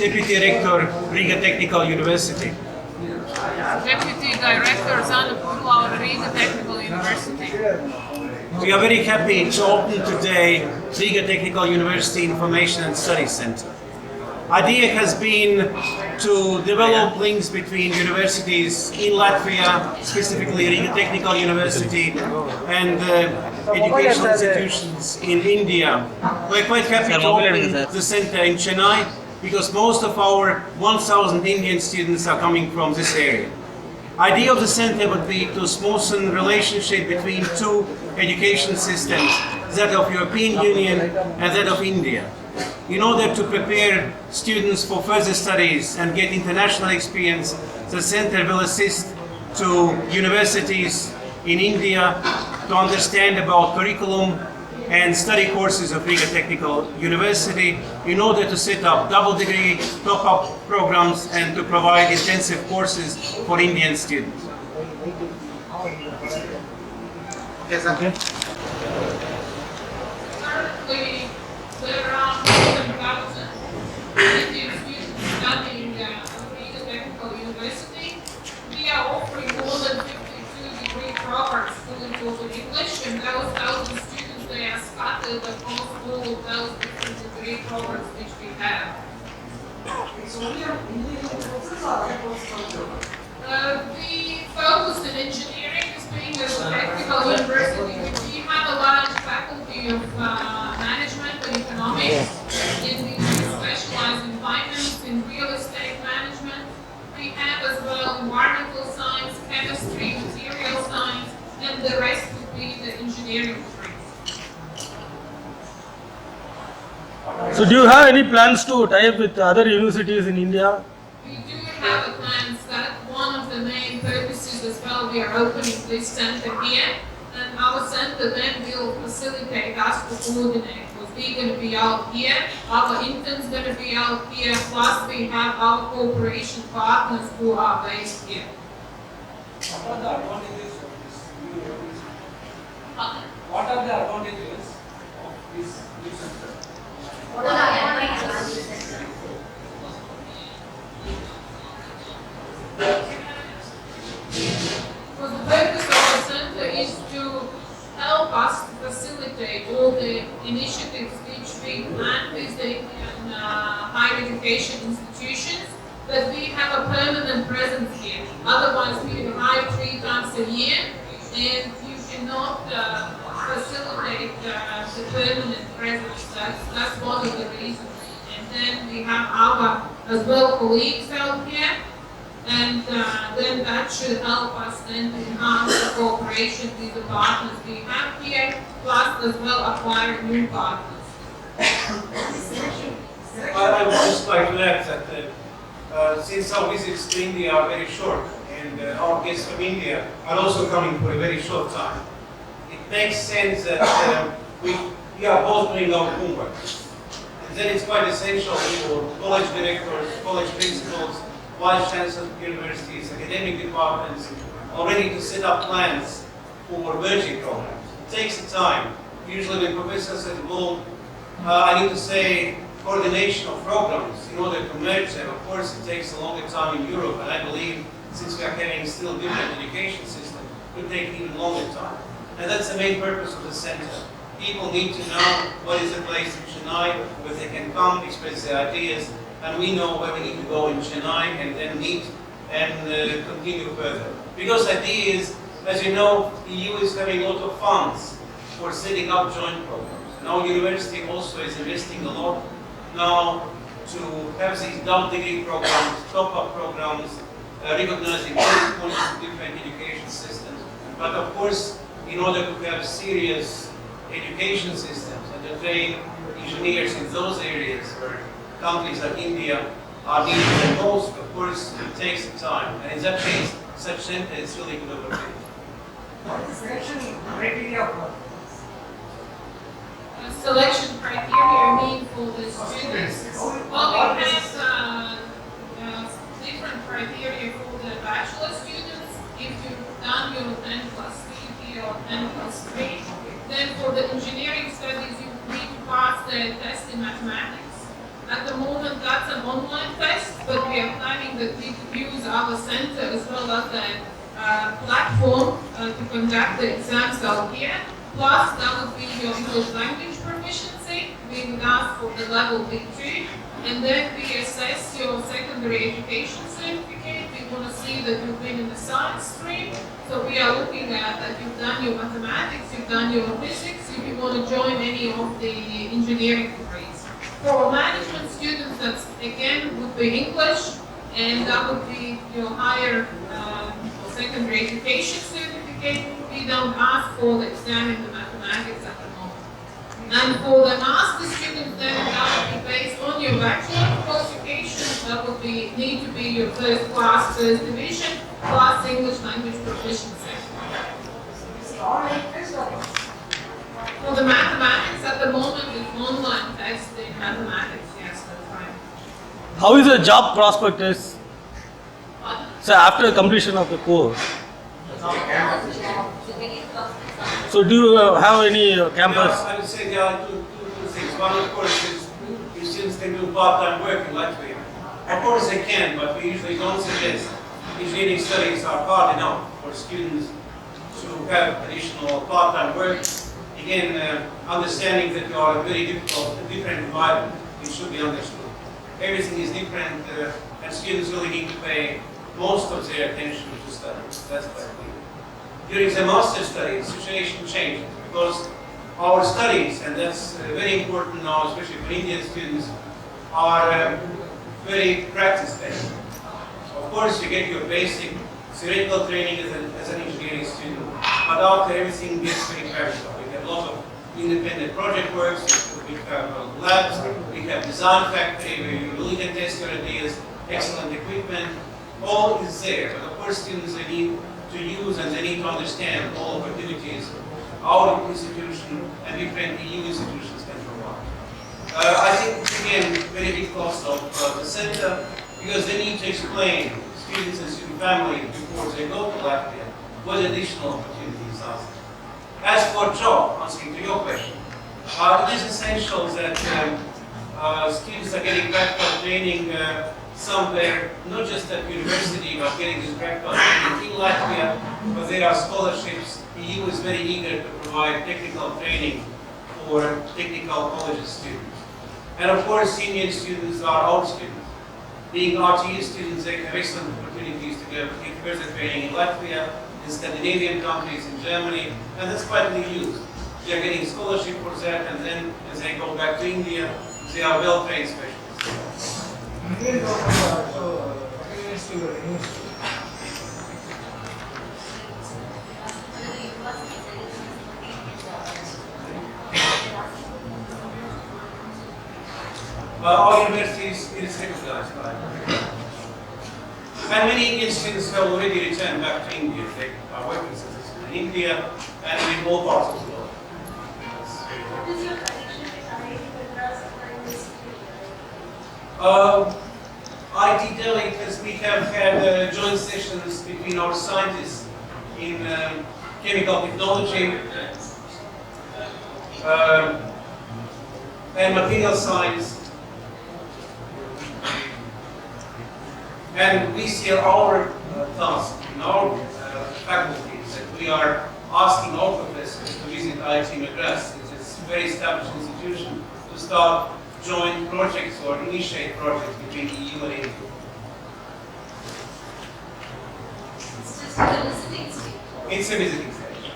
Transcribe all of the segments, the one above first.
Deputy Rector, Riga Technical University. Deputy Director Zana Purlava, Riga Technical University. We are very happy to open today Riga Technical University Information and Study Center. Idea has been to develop links between universities in Latvia, specifically Riga Technical University, and educational institutions in India. We're quite happy to open the center in Chennai because most of our 1,000 Indian students are coming from this area. Idea of the center would be to smoothen relationship between two education systems, that of European Union and that of India. In order to prepare students for further studies and get international experience, the center will assist to universities in India to understand about curriculum and study courses of Riga Technical University in order to set up double degree top-up programs and to provide intensive courses for Indian students. Yes, okay. Currently, there are more than 1,000 Indian students studying at Riga Technical University. We are offering more than 52 degree programs fully taught in English, and those 1,000 students, they are scattered across all of those different degree programs which we have. We focus in engineering as being a technical university. We have a large faculty of management and economics, and we specialize in finance, in real estate management. We have as well environmental science, chemistry, material science, and the rest would be the engineering degrees. So do you have any plans to tie up with other universities in India? We do have a plans that one of the main purposes as well, we are opening this center here, and our center then will facilitate us to coordinate. Because we're going to be out here, our interns going to be out here, plus we have our cooperation partners who are based here. What are the advantages of this new university? What are the advantages of this new center? What are the advantages? Well, the purpose of the center is to help us to facilitate all the initiatives which we plan with the Indian higher education institutions, that we have a permanent presence here. Otherwise, we hire 3 times a year, and you cannot facilitate the permanent presence. That's one of the reasons. And then we have our as well colleagues out here. And then that should help us then to enhance the cooperation with the partners we have here, plus as well acquire new partners. I would just like to add that since our visits to India are very short and our guests from India are also coming for a very short time, it makes sense that we are both doing our homework. And then it's quite essential for college directors, college principals, vice chancellors of universities, academic departments, already to set up plans for merging programs. It takes time. Usually when professors are involved, I need to say coordination of programs in order to merge them. Of course, it takes a longer time in Europe, and I believe since we are having still different education system, it will take even longer time. And that's the main purpose of the center. People need to know what is the place in Chennai, where they can come, express their ideas, and we know where we need to go in Chennai and then meet and continue further. Because the idea is, as you know, the EU is having a lot of funds for setting up joint programs. And our university also is investing a lot now to have these double degree programs, top-up programs, recognizing both points of different education systems. But of course, in order to have serious education systems and to train engineers in those areas where countries like India are needed the most, of course, it takes time. And in that case, such center is really good opportunity. What is the selection criteria for Selection criteria mean for the students? Well, we have different criteria for the bachelor students. If you've done your 10 plus 3 or 10 plus 3, then for the engineering studies, you need to pass the test in mathematics. At the moment, that's an online test, but we are planning that we could use our center as well as a platform to conduct the exams out here. Plus, that would be your English language proficiency. We would ask for the level B2, and then we assess your secondary education certificate. We want to see that you've been in the science stream. So we are looking at that you've done your mathematics, you've done your physics, if you want to join any of the engineering degrees. For management students, that again would be English, and that would be your higher secondary education certificate. We don't ask for the exam in the mathematics at the moment. And for the master students, then that would be based on your bachelor qualification. That would need to be your first class, first division, plus English language proficiency. For the mathematics, at the moment, it's online test in mathematics. Yes, that's right. How is the job prospect is? So after completion of the course. So do you have any campus? I would say there are two things. One, of course, is if students can do part-time work in Latvia. Of course they can, but we usually don't suggest engineering studies are hard enough for students to have additional part-time work. Again, understanding that you are a very different environment, it should be understood. Everything is different, and students really need to pay most of their attention to studies. That's quite clear. During the master studies, the situation changes because our studies, and that's very important now, especially for Indian students, are very practice-based. Of course, you get your basic theoretical training as an engineering student, but after everything gets very practical. We have a lot of independent project works, we have labs, we have design factory where you really can test your ideas, excellent equipment, all is there. But of course, students they need to use and they need to understand all opportunities our institution and different EU institutions can provide. I think it's again very big cost of the center because they need to explain students and student families before they go to Latvia what additional opportunities are there. As for job, answering to your question, it is essential that students are getting practical training somewhere, not just at university, but getting this practical training in Latvia, but there are scholarships. The EU is very eager to provide technical training for technical colleges students. And of course, senior students are our students. Being RTE students, they have excellent opportunities to get further training in Latvia, in Scandinavian countries, in Germany, and that's widely used. They are getting scholarship for that, and then as they go back to India, they are well-trained specialists. Our universities is recognized by and many Indian students have already returned back to India. They are working successfully in India and in all parts of the world. What is your connection with Madras? IT Delhi, because we have had joint sessions between our scientists in chemical technology and material science. And we see our task in our faculties that we are asking our professors to visit IIT Madras. It's a very established institution to start joint projects or initiate projects between the EU and India. It's just a visiting state. It's a visiting stage.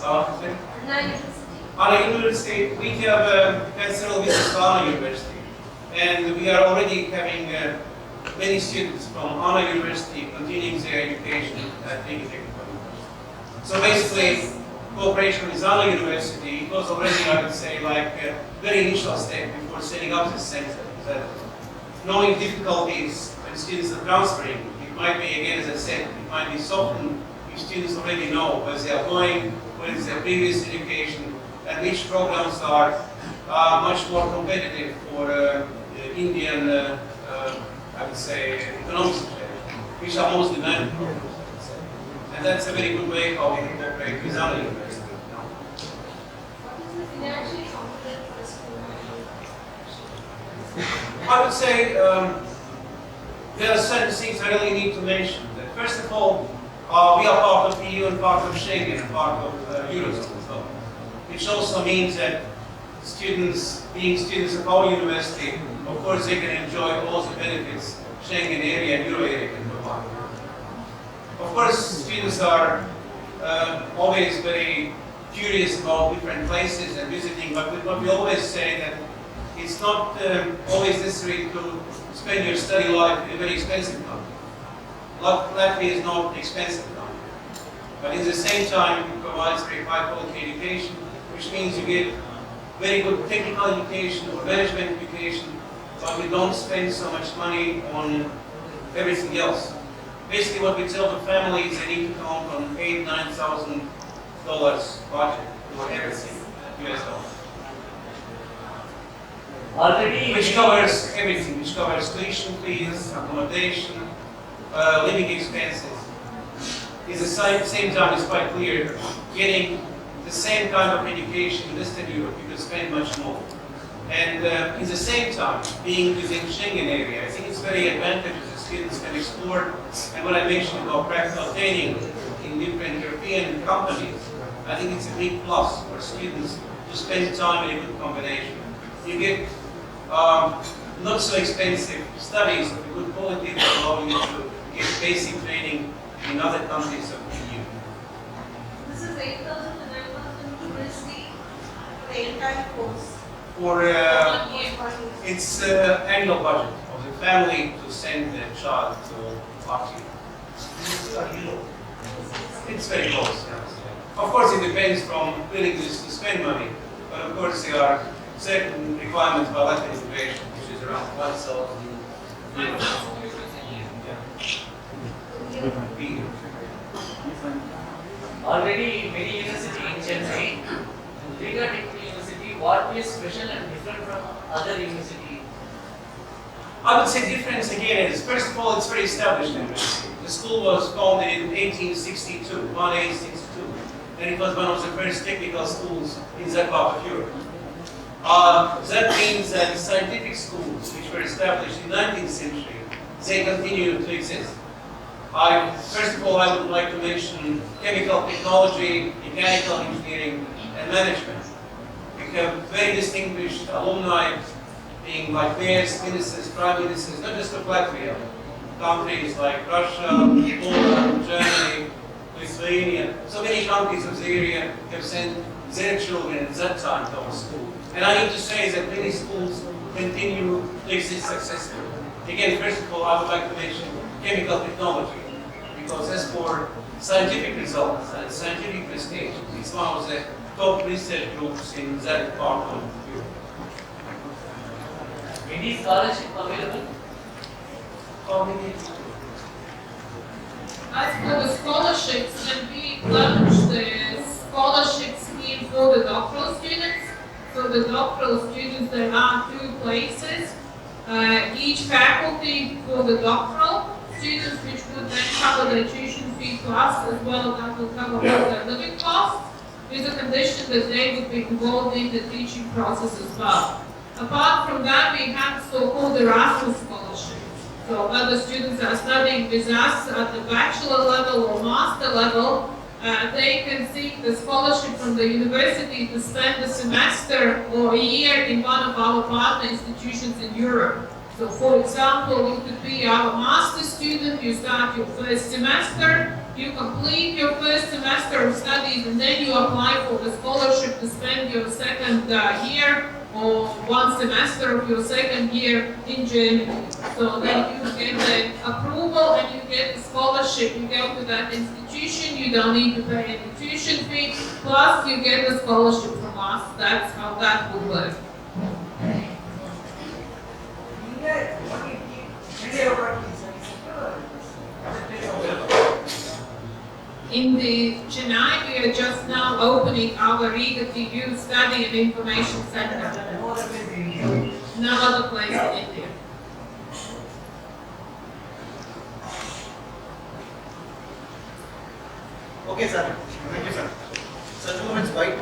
What about Anna University? Anna University, we have had several visits to Anna University. And we are already having many students from Anna University continuing their education at Riga Technical University. So basically, cooperation with Anna University, it was already, I would say, like a very initial step before setting up this center. That knowing difficulties when students are transferring, it might be, again, as I said, it might be softened if students already know where they are going, what is their previous education, and which programs are much more competitive for Indian, I would say, economic situation, which are most demanding programs. And that's a very good way how we can cooperate with other universities. What is the financial component for the school? I would say there are certain things I really need to mention. That first of all, we are part of EU and part of Schengen and part of Eurozone, so, which also means that students, being students of our university, of course they can enjoy all the benefits Schengen area and Euro area can provide. Of course, students are always very curious about different places and visiting, but what we always say that it's not always necessary to spend your study life in a very expensive country. Latvia is not expensive country, but at the same time it provides very high quality education, which means you get very good technical education or management education, but we don't spend so much money on everything else. Basically what we tell the families, they need to count on $8,000-9,000 budget for everything, US dollars. Already, Which covers everything, which covers tuition fees, accommodation, living expenses. At the same time, it's quite clear, getting the same kind of education in Western Europe, you can spend much more. And at the same time, being within Schengen area, I think it's very advantageous that students can explore. And what I mentioned about practical training in different European companies, I think it's a big plus for students to spend time in a good combination. You get not so expensive studies of good quality that allow you to get basic training in other countries of the EU. This is 8,000 to 9,000 USD for the entire course. For 1 year. it's annual budget of the family to send their child to Latvia. It's very close. Yes. Of course, it depends from willingness to spend money, but of course there are certain requirements by Latvian immigration, which is around 1,000 euros. already many university in Chennai, RIGA Technical University, what is special and different from other university? I would say difference again is, first of all, it's very established university. The school was founded in 1862, and it was one of the first technical schools in that part of Europe. That means that scientific schools, which were established in the 19th century, they continue to exist. First of all, I would like to mention chemical technology, mechanical engineering, and management. We have very distinguished alumni, being like mayors, ministers, prime ministers, not just of Latvia, countries like Russia, Poland, Germany, Lithuania. So many countries of the area have sent their children at that time to our school. And I need to say that many schools continue to exist successfully. Again, first of all, I would like to mention chemical technology, because as for scientific results and scientific prestige, it's one of the top research groups in that part of Europe. Any scholarship available? How many? As for the scholarships, when we launched the scholarship scheme for the doctoral students, for the doctoral students there are 2 places. Each faculty for the doctoral students, which would then cover their tuition fee plus, as well that will cover all their living costs, with the condition that they would be involved in the teaching process as well. Apart from that, we have so-called Erasmus scholarships. So other students are studying with us at the bachelor level or master level. They can seek the scholarship from the university to spend a semester or a year in one of our partner institutions in Europe. So for example, you could be our master student, you start your first semester, you complete your first semester of studies, and then you apply for the scholarship to spend your second year or 1 semester of your second year in Germany. So then you get the approval and you get the scholarship. You go to that institution, you don't need to pay any tuition fee, plus you get the scholarship from us. That's how that would work. In the Chennai, we are just now opening our RIGA TU Study and Information Center. No other place in India. Okay, sir. Thank you, sir. Sir, 2 minutes, bye.